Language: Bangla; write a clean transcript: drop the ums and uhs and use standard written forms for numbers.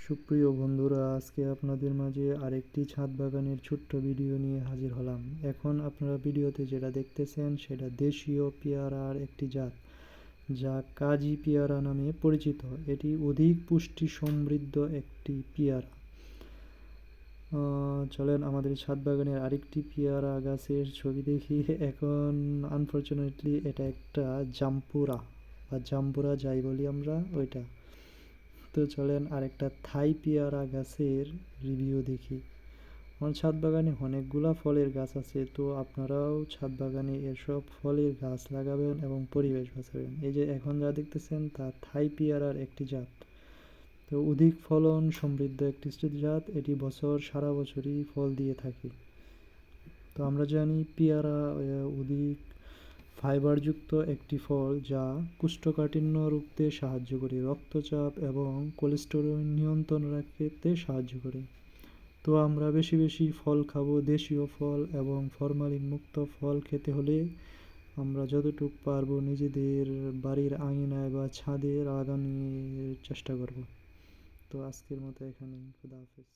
সুপ্রিয় বন্ধুরা, আজকে আপনাদের মাঝে আরেকটি ছাদ বাগানের ছোট্ট ভিডিও নিয়ে হাজির হলাম। এখন আপনারা ভিডিওতে যেটা দেখতেছেন সেটা দেশীয় পেয়ারার একটি জাত, যা কাজী পেয়ারা নামে পরিচিত। এটি অধিক পুষ্টি সমৃদ্ধ একটি পেয়ারা। চলেন আমাদের ছাদ বাগানের আরেকটি পেয়ারা গাছের ছবি দেখি। এখন আনফর্চুনেটলি এটা একটা জাম্পুরা বা জাম্বুরা যাই বলি আমরা, ওইটা। তো চলেন আরেকটা থাই পেয়ারা গাছের রিভিউ দেখি। আমার ছাদ বাগানে অনেকগুলা ফলের গাছ আছে, তো আপনারাও ছাদ বাগানে এসব ফলের গাছ লাগাবেন এবং পরিবেশ বাঁচাবেন। এই যে এখন যা দেখতেছেন তা থাই পেয়ারার একটি জাত। তো অধিক ফলন সমৃদ্ধ একটি জাত, এটি সারা বছরই ফল দিয়ে থাকে। তো আমরা জানি পেয়ারা অধিক ফাইবারযুক্ত একটি ফল, যা কোষ্ঠকাঠিন্য রুখতে সাহায্য করে, রক্তচাপ এবং কোলেস্টেরল নিয়ন্ত্রণ রাখতে সাহায্য করে। তো আমরা বেশি বেশি ফল খাবো, দেশীয় ফল এবং ফরমালিন মুক্ত ফল খেতে হলে আমরা যতটুকু পারবো নিজেদের বাড়ির আঙিনায় বা ছাদে লাগানোর চেষ্টা করব। তো আজকের মতো এখানেই, খুদা হাফেজ।